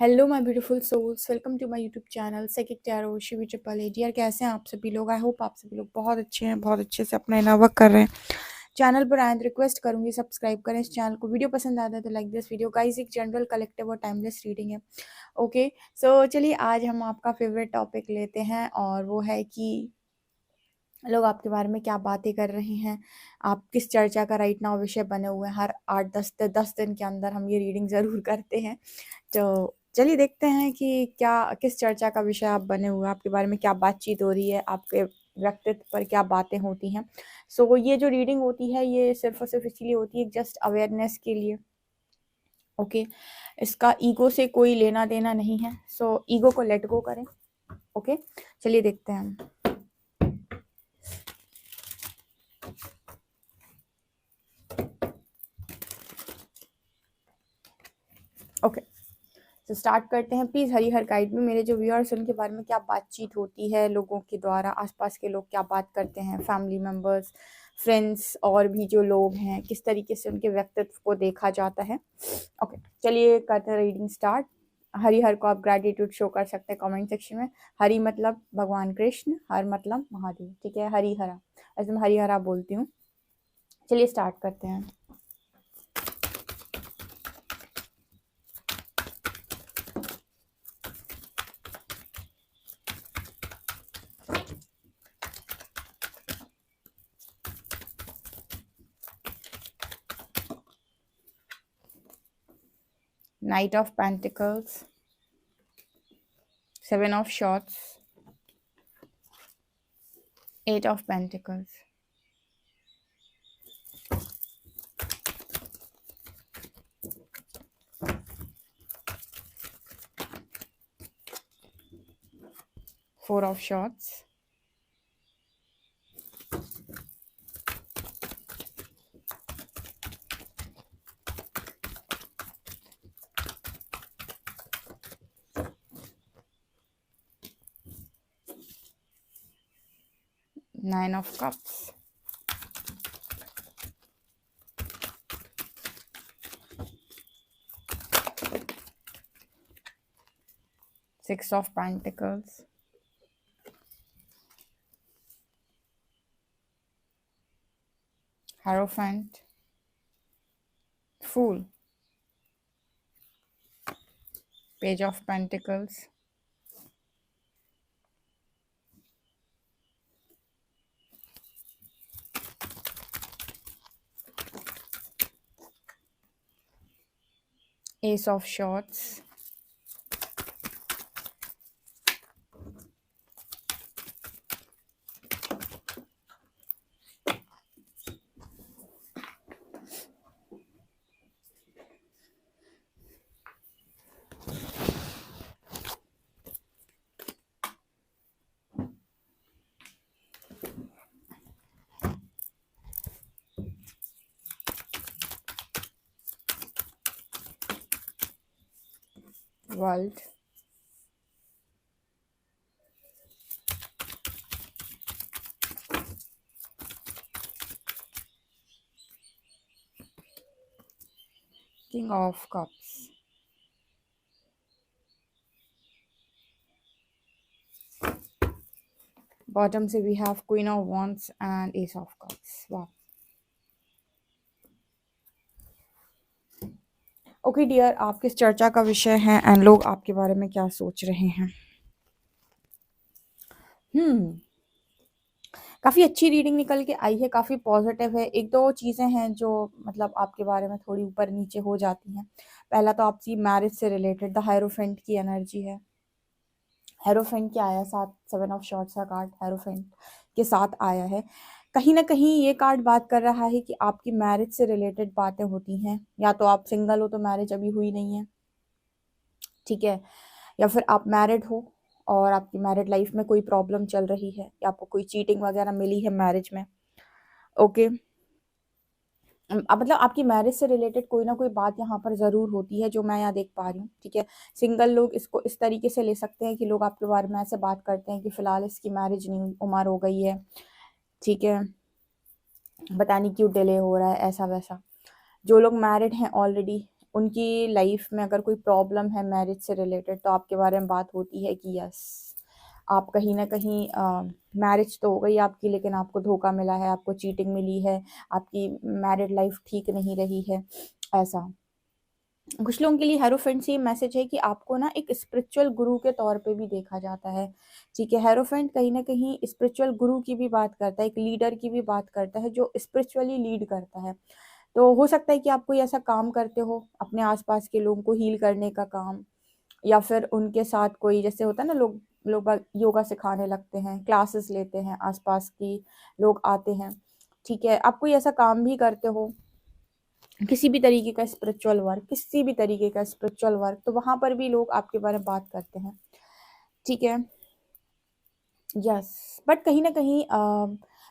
Hello my beautiful souls, welcome to my YouTube channel सेकिक tarot Shivi triple A. यार कैसे हैं आप सभी लोग? आई होप आप सभी लोग बहुत अच्छे हैं, बहुत अच्छे से अपना इनर वर्क कर रहे हैं। चैनल पर आए तो रिक्वेस्ट करूंगी सब्सक्राइब करें इस चैनल को। वीडियो पसंद आता है तो लाइक दिस वीडियो। गाइस एक जनरल कलेक्टिव और टाइमलेस रीडिंग है। ओके, सो चलिए आज हम आपका फेवरेट टॉपिक लेते हैं और वो है कि लोग आपके बारे में क्या बातें कर रहे हैं, आप किस चर्चा का राइट नाउ विषय बने हुए हैं। हर 8-10 दिन के अंदर हम ये रीडिंग ज़रूर करते हैं। तो चलिए देखते हैं कि क्या किस चर्चा का विषय आप बने हुए हैं, आपके बारे में क्या बातचीत हो रही है, आपके व्यक्तित्व पर क्या बातें होती हैं। सो ये जो रीडिंग होती है ये सिर्फ और सिर्फ इसलिए होती है जस्ट अवेयरनेस के लिए। ओके, इसका ईगो से कोई लेना देना नहीं है। सो ईगो को लेट गो करें। ओके, चलिए देखते हैं हम। ओके, तो स्टार्ट करते हैं। प्लीज़ हरी हर गाइड में मेरे जो व्यूअर्स उनके बारे में क्या बातचीत होती है, लोगों के द्वारा आसपास के लोग क्या बात करते हैं, फैमिली मेम्बर्स, फ्रेंड्स और भी जो लोग हैं, किस तरीके से उनके व्यक्तित्व को देखा जाता है। ओके, चलिए करते हैं रीडिंग स्टार्ट। हरि हर को आप ग्रेटिट्यूड शो कर सकते हैं कमेंट सेक्शन में। हरि मतलब भगवान कृष्ण, हर मतलब महादेव। ठीक है, हरि हरा, ऐसे मैं हरि हरा बोलती हूँ। चलिए स्टार्ट करते हैं। Knight of Pentacles, Seven of Swords, Eight of Pentacles, Four of Swords, Nine of Cups, Six of Pentacles, Hierophant, Fool, Page of Pentacles, Ace of Swords, World, King of Cups, bottom से we have Queen of Wands and Ace of Cups. Wow. Okay dear, आप किस चर्चा का विषय है and लोग आपके बारे में क्या सोच रहे हैं? काफ़ी अच्छी रीडिंग निकल के आई है, काफ़ी पॉजिटिव है। एक दो चीज़ें हैं जो मतलब आपके बारे में थोड़ी ऊपर नीचे हो जाती हैं। पहला तो आपकी मैरिज से रिलेटेड द हायरोफेंट की एनर्जी है। हायरोफेंट क्या आया? साथ सेवन ऑफ शॉर्ट्स का कार्ड हायरोफेंट के साथ आया है। कहीं ना कहीं ये कार्ड बात कर रहा है कि आपकी मैरिज से रिलेटेड बातें होती हैं। या तो आप सिंगल हो तो मैरिज अभी हुई नहीं है, ठीक है, या फिर आप मैरिड हो और आपकी मैरिड लाइफ में कोई प्रॉब्लम चल रही है या आपको कोई चीटिंग वगैरह मिली है मैरिज में। ओके, अब मतलब आपकी मैरिज से रिलेटेड कोई ना कोई बात यहाँ पर ज़रूर होती है जो मैं यहाँ देख पा रही हूँ। ठीक है, सिंगल लोग इसको इस तरीके से ले सकते हैं कि लोग आपके बारे में ऐसे बात करते हैं कि फ़िलहाल इसकी मैरिज नहीं हुई, उम्र हो गई है, ठीक है, पता नहीं क्यों डिले हो रहा है, ऐसा वैसा। जो लोग मैरिड हैं ऑलरेडी, उनकी लाइफ में अगर कोई प्रॉब्लम है मैरिज से रिलेटेड, तो आपके बारे में बात होती है कि यस, आप कहीं ना कहीं मैरिज तो हो गई आपकी, लेकिन आपको धोखा मिला है, आपको चीटिंग मिली है, आपकी मैरिड लाइफ ठीक नहीं रही है। ऐसा कुछ लोगों के लिए हेरोफेंट से ये मैसेज है कि आपको ना एक स्पिरिचुअल गुरु के तौर पे भी देखा जाता है। ठीक है, हेरोफेंट कहीं ना कहीं स्पिरिचुअल गुरु की भी बात करता है, एक लीडर की भी बात करता है जो स्पिरिचुअली लीड करता है। तो हो सकता है कि आप कोई ऐसा काम करते हो अपने आसपास के लोगों को हील करने का काम, या फिर उनके साथ कोई, जैसे होता है ना, लोग लोग योगा सिखाने लगते हैं, क्लासेस लेते हैं, आसपास की लोग आते हैं। ठीक है, आप कोई ऐसा काम भी करते हो, किसी भी तरीके का स्पिरिचुअल वर्क, किसी भी तरीके का स्पिरिचुअल वर्क, तो वहां पर भी लोग आपके बारे में बात करते हैं। ठीक है, यस, बट कहीं ना कहीं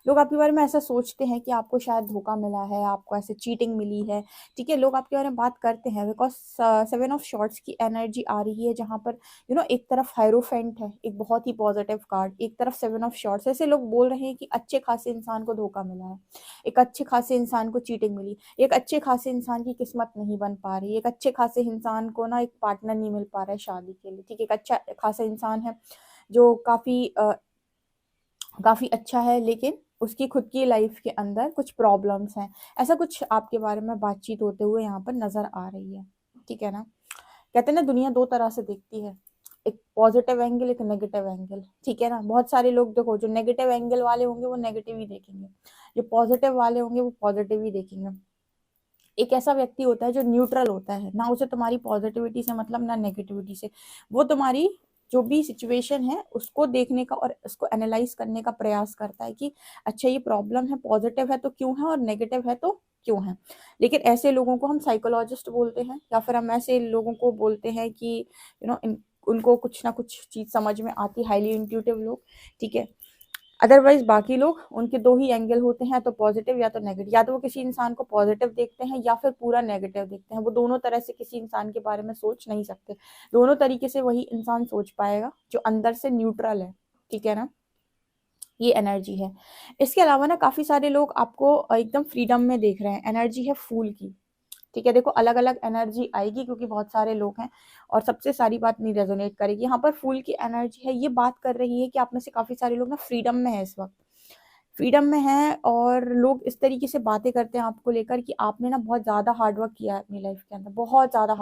लोग आपके बारे में ऐसा सोचते हैं कि आपको शायद धोखा मिला है, आपको ऐसे चीटिंग मिली है। ठीक है, लोग आपके बारे में बात करते हैं बिकॉज 7 ऑफ शॉर्ट्स की एनर्जी आ रही है, जहां पर एक तरफ हायरोफेंट है, एक बहुत ही पॉजिटिव कार्ड, एक तरफ 7 ऑफ शॉर्ट्स। ऐसे लोग बोल रहे हैं कि अच्छे खासे इंसान को धोखा मिला है, एक अच्छे खासे इंसान को चीटिंग मिली, एक अच्छे खासे इंसान की किस्मत नहीं बन पा रही, एक अच्छे खासे इंसान को ना एक पार्टनर नहीं मिल पा रहा है शादी के लिए। ठीक है, एक अच्छा खासा इंसान है जो काफी अच्छा है, लेकिन उसकी खुद की लाइफ के अंदर कुछ प्रॉब्लम्स हैं। ऐसा कुछ आपके बारे में बातचीत होते हुए यहाँ पर नजर आ रही है। ठीक है ना, कहते हैं ना, दुनिया दो तरह से दिखती है, एक पॉजिटिव एंगल, एक नेगेटिव एंगल। ठीक है ना, बहुत सारे लोग देखो, जो नेगेटिव एंगल वाले होंगे वो नेगेटिव ही देखेंगे, जो पॉजिटिव वाले होंगे वो पॉजिटिव ही देखेंगे। एक ऐसा व्यक्ति होता है जो न्यूट्रल होता है, ना उसे तुम्हारी पॉजिटिविटी से मतलब, ना नेगेटिविटी से। वो तुम्हारी जो भी सिचुएशन है उसको देखने का और उसको एनालाइज करने का प्रयास करता है कि अच्छा, ये प्रॉब्लम है, पॉजिटिव है तो क्यों है, और नेगेटिव है तो क्यों है। लेकिन ऐसे लोगों को हम साइकोलॉजिस्ट बोलते हैं, या फिर हम ऐसे लोगों को बोलते हैं कि उनको कुछ ना कुछ चीज समझ में आती, हाईली इंट्यूटिव लोग। ठीक है, अदरवाइज बाकी लोग, उनके दो ही एंगल होते हैं, तो पॉजिटिव या तो नेगेटिव, या तो वो किसी इंसान को पॉजिटिव देखते हैं या फिर पूरा नेगेटिव देखते हैं। वो दोनों तरह से किसी इंसान के बारे में सोच नहीं सकते, दोनों तरीके से वही इंसान सोच पाएगा जो अंदर से न्यूट्रल है। ठीक है ना, ये एनर्जी है। इसके अलावा ना काफी सारे लोग आपको एकदम फ्रीडम में देख रहे हैं, एनर्जी है फूल की। ठीक है, देखो अलग अलग एनर्जी आएगी क्योंकि बहुत सारे लोग हैं और सबसे सारी बात नहीं रेजोनेट करेगी। यहाँ पर फूल की एनर्जी है, ये बात कर रही है कि आप में से काफी सारे लोग ना फ्रीडम में है, इस वक्त फ्रीडम में है, और लोग इस तरीके से बातें करते हैं आपको लेकर कि आपने ना बहुत ज्यादा हार्डवर्क किया है अपनी लाइफ के अंदर, बहुत ज्यादा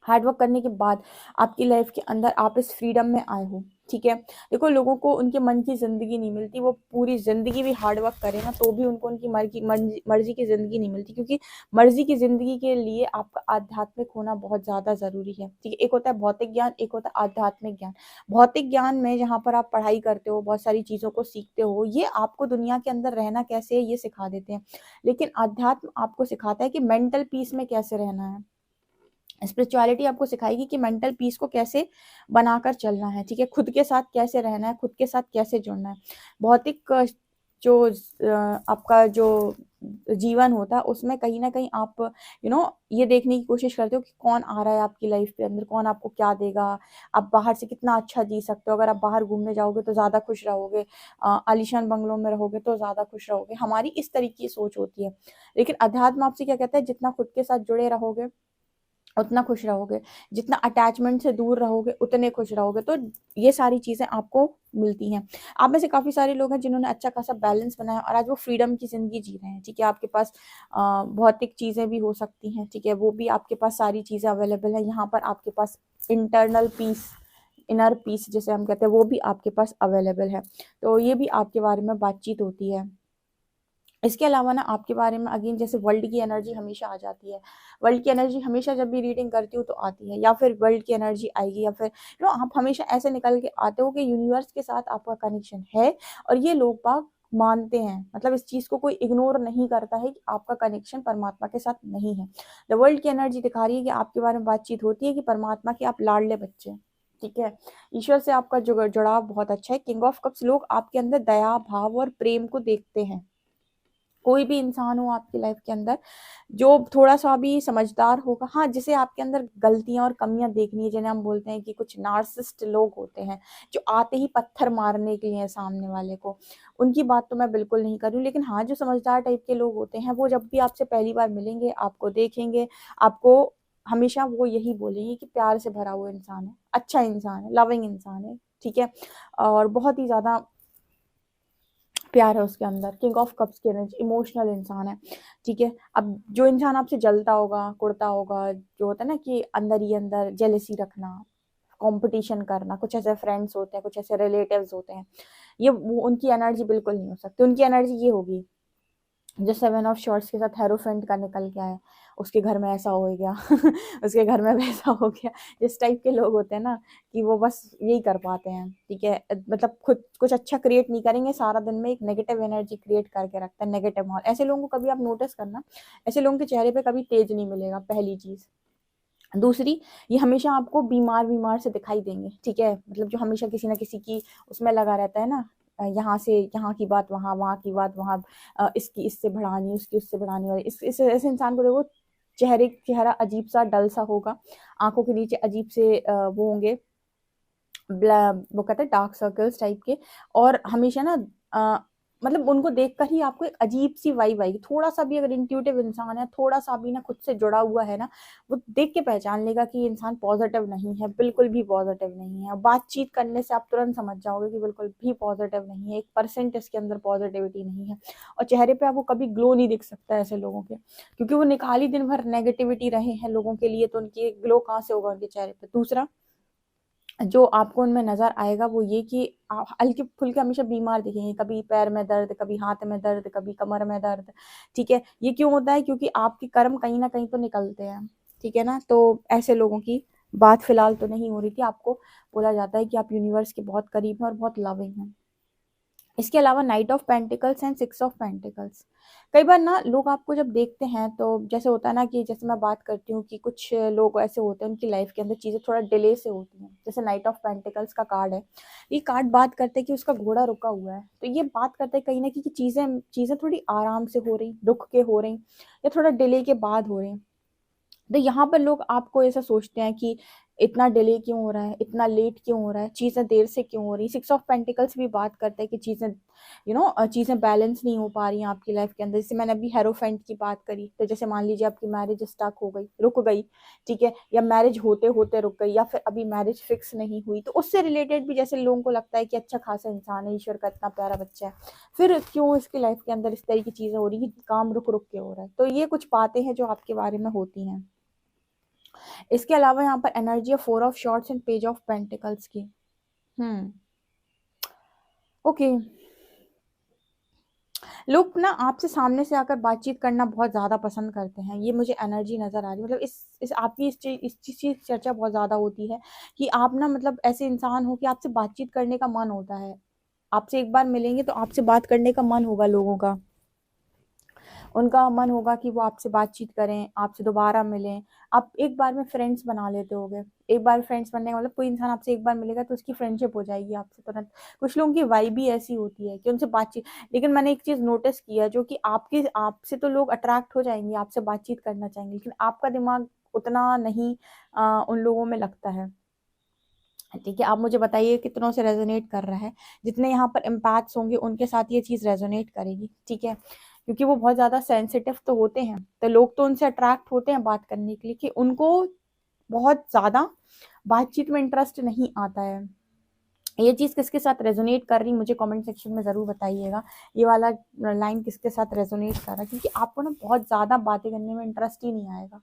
हार्डवर्क करने के बाद आपकी लाइफ के अंदर आप इस फ्रीडम में आए हो। ठीक है, देखो लोगों को उनके मन की जिंदगी नहीं मिलती, वो पूरी जिंदगी भी हार्डवर्क करें ना तो भी उनको उनकी मर्जी की जिंदगी नहीं मिलती, क्योंकि मर्जी की जिंदगी के लिए आपका आध्यात्मिक होना बहुत ज्यादा जरूरी है। ठीक है, एक होता है भौतिक ज्ञान, एक होता है आध्यात्मिक ज्ञान। भौतिक ज्ञान में जहाँ पर आप पढ़ाई करते हो, बहुत सारी चीजों को सीखते हो, ये आपको दुनिया के अंदर रहना कैसे है ये सिखा देते हैं, लेकिन अध्यात्म आपको सिखाता है कि मेंटल पीस में कैसे रहना है। स्पिरिचुअलिटी आपको सिखाएगी कि मेंटल पीस को कैसे बनाकर चलना है। ठीक है, खुद के साथ कैसे रहना है, खुद के साथ कैसे जुड़ना है। भौतिक जो आपका जो जीवन होता है उसमें कहीं ना कहीं आप ये देखने की कोशिश करते हो कि कौन आ रहा है आपकी लाइफ के अंदर, कौन आपको क्या देगा, आप बाहर से कितना अच्छा जी सकते हो। अगर आप बाहर घूमने जाओगे तो ज्यादा खुश रहोगे, आलीशान बंगलों में रहोगे तो ज्यादा खुश रहोगे। हमारी इस तरीके की सोच होती है, लेकिन अध्यात्म आपसे क्या कहता है, जितना खुद के साथ जुड़े रहोगे उतना खुश रहोगे, जितना अटैचमेंट से दूर रहोगे उतने खुश रहोगे। तो ये सारी चीजें आपको मिलती हैं। आप में से काफी सारे लोग हैं जिन्होंने अच्छा खासा बैलेंस बनाया और आज वो फ्रीडम की जिंदगी जी रहे हैं। ठीक है, आपके पास भौतिक चीजें भी हो सकती हैं, ठीक है, वो भी आपके पास सारी चीजें अवेलेबल है। यहाँ पर आपके पास इंटरनल पीस, इनर पीस जिसे हम कहते हैं, वो भी आपके पास अवेलेबल है। तो ये भी आपके बारे में बातचीत होती है। इसके अलावा ना आपके बारे में अगेन, जैसे वर्ल्ड की एनर्जी हमेशा आ जाती है, वर्ल्ड की एनर्जी हमेशा जब भी रीडिंग करती हूँ तो आती है, या फिर वर्ल्ड की एनर्जी आएगी, या फिर आप हमेशा ऐसे निकल के आते हो कि यूनिवर्स के साथ आपका कनेक्शन है। और ये लोग बाग मानते हैं, मतलब इस चीज को कोई इग्नोर नहीं करता है कि आपका कनेक्शन परमात्मा के साथ नहीं है। द वर्ल्ड की एनर्जी दिखा रही है कि आपके बारे में बातचीत होती है कि परमात्मा के आप लाडले बच्चे हैं। ठीक है, ईश्वर से आपका जुड़ाव बहुत अच्छा है। किंग ऑफ कप्स, लोग आपके अंदर दया भाव और प्रेम को देखते हैं। कोई भी इंसान हो आपकी लाइफ के अंदर जो थोड़ा सा भी समझदार होगा, हाँ, जिसे आपके अंदर गलतियां और कमियां देखनी है, जिन्हें हम बोलते हैं कि कुछ नार्सिसिस्ट लोग होते हैं जो आते ही पत्थर मारने के लिए सामने वाले को, उनकी बात तो मैं बिल्कुल नहीं कर रही हूँ। लेकिन हाँ, जो समझदार टाइप के लोग होते हैं वो जब भी आपसे पहली बार मिलेंगे, आपको देखेंगे, आपको हमेशा वो यही बोलेंगे कि प्यार से भरा हुआ इंसान है, अच्छा इंसान है, लविंग इंसान है, ठीक है, और बहुत ही ज्यादा प्यार है उसके अंदर, किंग ऑफ कप्स की एनर्जी, इमोशनल इंसान है, ठीक है। अब जो इंसान आपसे जलता होगा, कुड़ता होगा, जो होता है ना कि अंदर ही अंदर जेलेसी रखना, कंपटीशन करना, कुछ ऐसे फ्रेंड्स होते हैं, कुछ ऐसे रिलेटिव्स होते हैं, ये वो उनकी एनर्जी बिल्कुल नहीं हो सकती। उनकी एनर्जी ये होगी जो सेवन ऑफ शॉर्ट्स के साथ हेरोफेंट का निकल के आया, उसके घर में ऐसा हो गया उसके घर में वैसा हो गया, जिस टाइप के लोग होते हैं ना कि वो बस यही कर पाते हैं, ठीक है, मतलब खुद कुछ अच्छा क्रिएट नहीं करेंगे, सारा दिन में एक नेगेटिव एनर्जी क्रिएट करके रखता है, नेगेटिव माहौल। ऐसे लोगों को कभी आप नोटिस करना, ऐसे लोगों के चेहरे पे कभी तेज नहीं मिलेगा, पहली चीज। दूसरी, ये हमेशा आपको बीमार बीमार से दिखाई देंगे, ठीक है, मतलब जो हमेशा किसी ना किसी की उसमें लगा रहता है ना, यहाँ से यहाँ की बात वहाँ, वहाँ की बात वहाँ, इसकी इससे बढ़ानी, उसकी उससे बढ़ानी, और इस ऐसे इंसान को देखो, चेहरा अजीब सा डल सा होगा, आंखों के नीचे अजीब से वो होंगे, वो कहते हैं डार्क सर्कल्स टाइप के, और हमेशा ना अ, मतलब उनको देखकर ही आपको एक अजीब सी वाइब आएगी। थोड़ा सा भी अगर इंट्यूटिव इंसान है, थोड़ा सा भी ना खुद से जुड़ा हुआ है ना, वो देख के पहचान लेगा कि ये इंसान पॉजिटिव नहीं है, बिल्कुल भी पॉजिटिव नहीं है। बातचीत करने से आप तुरंत समझ जाओगे कि बिल्कुल भी पॉजिटिव नहीं है, 1% इसके अंदर पॉजिटिविटी नहीं है। और चेहरे पे आपको कभी ग्लो नहीं दिख सकता ऐसे लोगों के, क्योंकि वो निकाली दिन भर नेगेटिविटी रहे हैं लोगों के लिए, तो उनकी ग्लो कहाँ से होगा उनके चेहरे पे। दूसरा जो आपको उनमें नज़र आएगा वो ये कि हल्के-फुल्के हमेशा बीमार दिखेंगे, कभी पैर में दर्द, कभी हाथ में दर्द, कभी कमर में दर्द, ठीक है? ये क्यों होता है? क्योंकि आपके कर्म कहीं न कहीं तो निकलते हैं, ठीक है ना? तो ऐसे लोगों की बात फ़िलहाल तो नहीं हो रही थी, आपको बोला जाता है कि आप यूनिवर्स के बहुत करीब हैं और बहुत लविंग हैं। इसके अलावा night of pentacles and six of pentacles, कई बार ना लोग आपको जब देखते हैं तो जैसे होता है ना कि जैसे मैं बात करती हूँ कि कुछ लोग ऐसे होते हैं उनकी लाइफ के अंदर चीज़ें थोड़ा डिले से होती हैं, जैसे नाइट ऑफ पेंटिकल्स का कार्ड है, ये कार्ड बात करते हैं कि उसका घोड़ा रुका हुआ है, तो ये बात करते हैं कहीं ना कहीं कि चीज़ें चीज़ें थोड़ी आराम से हो रही, रुक के हो रही, या थोड़ा डिले के बाद हो रही। तो यहाँ पर लोग आपको ऐसा सोचते हैं कि इतना डिले क्यों हो रहा है, इतना लेट क्यों हो रहा है, चीज़ें देर से क्यों हो रही। सिक्स ऑफ पेंटिकल्स भी बात करते हैं कि चीज़ें चीज़ें बैलेंस नहीं हो पा रही हैं आपकी लाइफ के अंदर। जैसे मैंने अभी हेरोफेंट की बात करी, तो जैसे मान लीजिए आपकी मैरिज स्टक हो गई, रुक गई, ठीक है, या मैरिज होते होते रुक गई, या फिर अभी मैरिज फिक्स नहीं हुई, तो उससे रिलेटेड भी जैसे लोगों को लगता है कि अच्छा खासा इंसान है, ईश्वर का इतना प्यारा बच्चा है, फिर क्यों इसकी लाइफ के अंदर इस तरह की चीज़ें हो रही कि काम रुक रुक के हो रहा है। तो ये कुछ बातें हैं जो आपके बारे में होती हैं। इसके अलावा यहाँ पर एनर्जी है four of shorts and page of pentacles की। हम्म ओके, लोग ना आपसे सामने से आकर बातचीत करना बहुत ज्यादा पसंद करते हैं, ये मुझे एनर्जी नजर आ रही है। मतलब इस आपकी इस चीज की चर्चा बहुत ज्यादा होती है कि आप ना मतलब ऐसे इंसान हो कि आपसे बातचीत करने का मन होता है, आपसे एक बार मिलेंगे तो आपसे बात करने का मन होगा लोगों का, उनका मन होगा कि वो आपसे बातचीत करें, आपसे दोबारा मिलें। आप एक बार में फ्रेंड्स बना लेते होगे। एक बार फ्रेंड्स बनने का मतलब कोई इंसान आपसे एक बार मिलेगा तो उसकी फ्रेंडशिप हो जाएगी आपसे तुरंत। कुछ लोगों की वाइब भी ऐसी होती है कि उनसे बातचीत, लेकिन मैंने एक चीज़ नोटिस किया जो कि आपके आपसे तो लोग अट्रैक्ट हो जाएंगे, आपसे बातचीत करना चाहेंगे, लेकिन आपका दिमाग उतना नहीं उन लोगों में लगता है। ठीक है, आप मुझे बताइए कितनों से रेजोनेट कर रहा है। जितने यहाँ पर इम्पैक्ट्स होंगे उनके साथ ये चीज़ रेजोनेट करेगी, ठीक है, क्योंकि वो बहुत ज़्यादा सेंसिटिव तो होते हैं, तो लोग तो उनसे अट्रैक्ट होते हैं बात करने के लिए कि उनको बहुत ज़्यादा बातचीत में इंटरेस्ट नहीं आता है। ये चीज़ किसके साथ रेजोनेट कर रही मुझे कमेंट सेक्शन में ज़रूर बताइएगा। ये वाला लाइन किसके साथ रेजोनेट कर रहा है, क्योंकि आपको ना बहुत ज़्यादा बातें करने में इंटरेस्ट ही नहीं आएगा,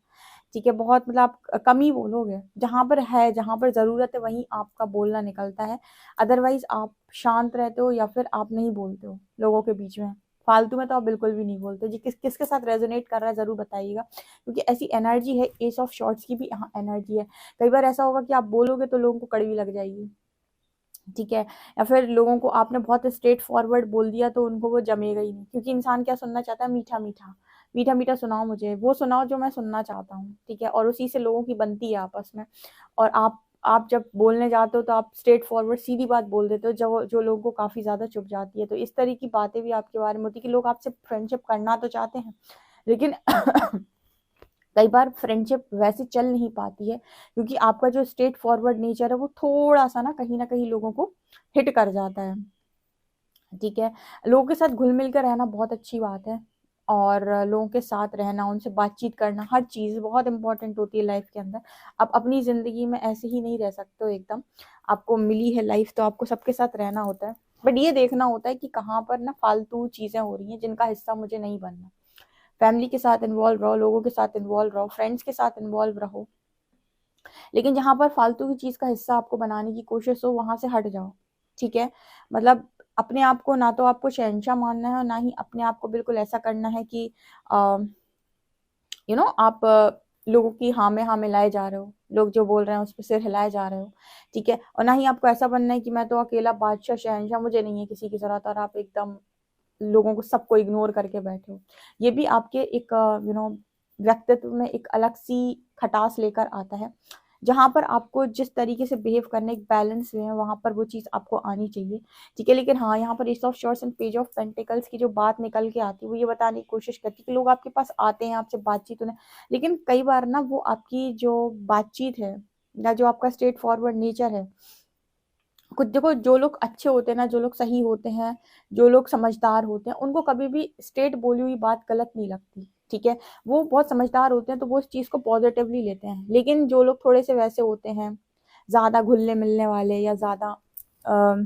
ठीक है, बहुत मतलब आप कम ही बोलोगे, जहाँ पर है, जहाँ पर ज़रूरत है वहीं आपका बोलना निकलता है। अदरवाइज आप शांत रहते हो या फिर आप नहीं बोलते हो लोगों के बीच में, फालतू में तो आप बिल्कुल भी नहीं बोलते। जी किसके साथ रेजोनेट कर रहा है ज़रूर बताइएगा, क्योंकि ऐसी एनर्जी है। एस ऑफ शॉर्ट्स की भी यहाँ एनर्जी है। कई बार ऐसा होगा कि आप बोलोगे तो लोगों को कड़वी लग जाएगी, ठीक है, या फिर लोगों को आपने बहुत स्ट्रेट फॉरवर्ड बोल दिया तो उनको वो जमेगा ही नहीं, क्योंकि इंसान क्या सुनना चाहता है, मीठा मीठा, मीठा मीठा सुनाओ मुझे, वो सुनाओ जो मैं सुनना चाहता हूँ, ठीक है, और उसी से लोगों की बनती है आपस में। और आप आप जब बोलने जाते हो तो आप स्ट्रेट फॉरवर्ड सीधी बात बोल देते हो, जो लोगों को काफ़ी ज़्यादा चुभ जाती है। तो इस तरह की बातें भी आपके बारे में होती है कि लोग आपसे फ्रेंडशिप करना तो चाहते हैं, लेकिन कई बार फ्रेंडशिप वैसे चल नहीं पाती है, क्योंकि आपका जो स्ट्रेट फॉरवर्ड नेचर है वो थोड़ा-सा ना कहीं लोगों को हिट कर जाता है, ठीक है? लोगों के साथ घुल-मिल कर रहना बहुत अच्छी बात है, और लोगों के साथ रहना, उनसे बातचीत करना, हर चीज़ बहुत इम्पोर्टेंट होती है लाइफ़ के अंदर। आप अपनी ज़िंदगी में ऐसे ही नहीं रह सकते हो एकदम, आपको मिली है लाइफ़ तो आपको सबके साथ रहना होता है। बट ये देखना होता है कि कहाँ पर ना फालतू चीज़ें हो रही हैं जिनका हिस्सा मुझे नहीं बनना। फैमिली के साथ इन्वॉल्व रहो, लोगों के साथ इन्वॉल्व रहो, फ्रेंड्स के साथ इन्वॉल्व रहो, लेकिन जहाँ पर फालतू की चीज़ का हिस्सा आपको बनाने की कोशिश हो, वहाँ से हट जाओ, ठीक है? मतलब अपने आप को ना तो आपको शहंशाह मानना है और ना ही अपने आप को बिल्कुल ऐसा करना है कि अ, आप लोगों की हाँ में हाँ मिलाए जा रहे हो, लोग जो बोल रहे हैं उस पे सिर हिलाए जा रहे हो, ठीक है? और ना ही आपको ऐसा बनना है कि मैं तो अकेला बादशाह शहंशाह, मुझे नहीं है किसी की ज़रूरत, और आप एकदम लोगों को सबको इग्नोर करके बैठे हो। ये भी आपके एक व्यक्तित्व में एक अलग-सी खटास लेकर आता है। जहाँ पर आपको जिस तरीके से बिहेव करना, एक बैलेंस वे है, वहाँ पर वो चीज़ आपको आनी चाहिए, ठीक है? लेकिन हाँ, यहाँ पर S of swords and page of pentacles की जो बात निकल के आती है, वो ये बताने की कोशिश करती है कि लोग आपके पास आते हैं, आपसे बातचीत होने, लेकिन कई बार ना वो आपकी जो बातचीत है या जो आपका स्ट्रेट फॉरवर्ड नेचर है, कुछ देखो, जो लोग अच्छे होते हैं ना, जो लोग सही होते हैं, जो लोग समझदार होते हैं, उनको कभी भी स्ट्रेट बोली हुई बात गलत नहीं लगती, ठीक है? वो बहुत समझदार होते हैं तो वो इस चीज़ को पॉजिटिवली लेते हैं। लेकिन जो लोग थोड़े से वैसे होते हैं, ज़्यादा घुलने-मिलने वाले या ज़्यादा अ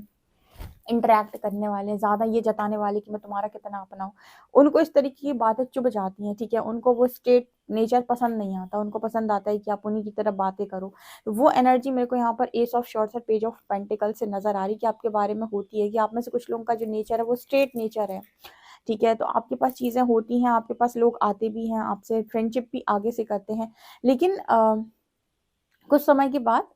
इंटरैक्ट करने वाले, ज़्यादा ये जताने वाले कि मैं तुम्हारा कितना अपना हूँ, उनको इस तरीके की बातें चुभ जाती हैं, ठीक है? उनको वो स्ट्रेट नेचर पसंद नहीं आता, उनको पसंद आता है कि आप उन्हीं की तरह बातें करो। तो वो एनर्जी मेरे को यहाँ पर एस ऑफ स्वॉर्ड्स और पेज ऑफ पेंटिकल्स से नज़र आ रही है कि आपके बारे में होती है, कि आप में से कुछ लोगों का जो नेचर है वो स्ट्रेट नेचर है, ठीक है? तो आपके पास चीज़ें होती हैं, आपके पास लोग आते भी हैं, आपसे फ्रेंडशिप भी आगे से करते हैं, लेकिन कुछ समय के बाद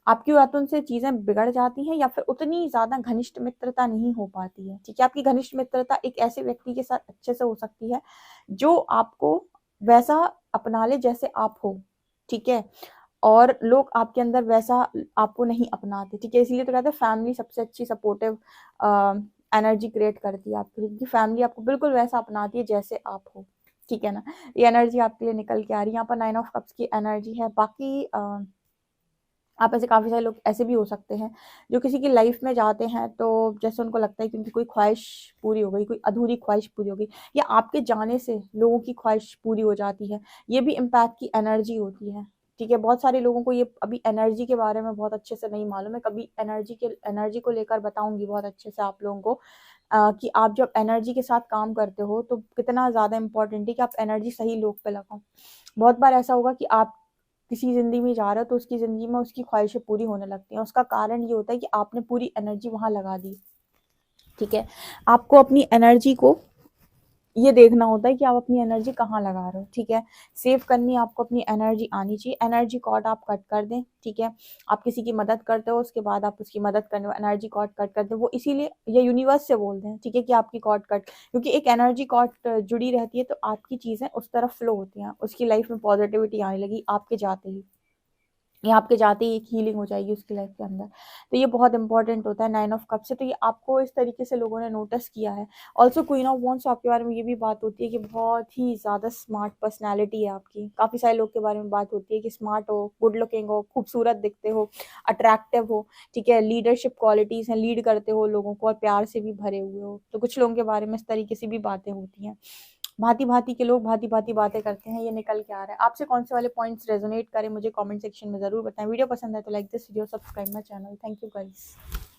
आपकी या तो उनसे चीज़ें बिगड़ जाती हैं या फिर उतनी ज़्यादा घनिष्ठ मित्रता नहीं हो पाती है, ठीक है? आपकी घनिष्ठ मित्रता एक ऐसे व्यक्ति के साथ अच्छे से हो सकती है, जो आपको वैसा अपना ले जैसे आप हो, ठीक है? और लोग आपके अंदर वैसा आपको नहीं अपनाते, ठीक है? इसीलिए तो कहते हैं फैमिली सबसे अच्छी सपोर्टिव अ, एनर्जी क्रिएट करती है आपके लिए, क्योंकि फैमिली आपको बिल्कुल वैसा अपनाती है जैसे आप हो, ठीक है ना? ये एनर्जी आपके लिए निकल के आ रही है। यहाँ पर 9 ऑफ कप्स की एनर्जी है। बाकी आप ऐसे काफ़ी सारे लोग ऐसे भी हो सकते हैं, जो किसी की लाइफ में जाते हैं तो जैसे उनको लगता है कि उनकी कोई ख्वाहिश पूरी हो गई, कोई अधूरी ख्वाहिश पूरी हो गई, या आपके जाने से लोगों की ख्वाहिश पूरी हो जाती है। ये भी इम्पैक्ट की एनर्जी होती है, ठीक है? बहुत सारे लोगों को ये अभी एनर्जी के बारे में बहुत अच्छे से नहीं मालूम है। कभी एनर्जी को लेकर बताऊँगी बहुत अच्छे से आप लोगों को, कि आप जब एनर्जी के साथ काम करते हो तो कितना ज़्यादा इम्पोर्टेंट है कि आप एनर्जी सही लोग पे लगाओ। बहुत बार ऐसा होगा कि आप किसी ज़िंदगी में जा रहे हो तो उसकी ज़िंदगी में उसकी ख्वाहिशें पूरी होने लगती हैं। उसका कारण ये होता है कि आपने पूरी एनर्जी वहाँ लगा दी, ठीक है? आपको अपनी एनर्जी को ये देखना होता है कि आप अपनी एनर्जी कहाँ लगा रहे हो, ठीक है? सेव करनी आपको अपनी एनर्जी आनी चाहिए। एनर्जी कॉर्ड आप कट कर दें, ठीक है? आप किसी की मदद करते हो, उसके बाद आप उसकी मदद करने एनर्जी कॉर्ड कट कर दें। वो इसीलिए ये यूनिवर्स से बोलते हैं, ठीक है? कि आपकी कॉर्ड कट, क्योंकि एक एनर्जी कॉर्ड जुड़ी रहती है तो आपकी चीज़ें उस तरफ फ्लो होती हैं। उसकी लाइफ में पॉजिटिविटी आने लगी आपके जाते ही। या आपके जाते ही एक हीलिंग हो जाएगी उसकी लाइफ के अंदर। तो ये बहुत इंपॉर्टेंट होता है 9 ऑफ कप से, तो ये आपको इस तरीके से लोगों ने नोटिस किया है। ऑल्सो क्वीन ऑफ वांड्स आपके बारे में ये भी बात होती है कि बहुत ही ज़्यादा स्मार्ट पर्सनैलिटी है आपकी। काफ़ी सारे लोग के बारे में बात होती है कि स्मार्ट हो, गुड लुकिंग हो, खूबसूरत दिखते हो, अट्रैक्टिव हो, ठीक है? लीडरशिप क्वालिटीज़ हैं, लीड करते हो लोगों को और प्यार से भी भरे हुए हो। तो कुछ लोगों के बारे में इस तरीके से भी बातें होती हैं। भाँति-भाँति के लोग भाँति-भाँति बातें करते हैं, ये निकल के आ रहा है। आपसे कौन-से वाले पॉइंट्स रेज़ोनेट करें मुझे कमेंट सेक्शन में ज़रूर बताएँ। वीडियो पसंद है तो like this video, subscribe my channel. Thank you guys.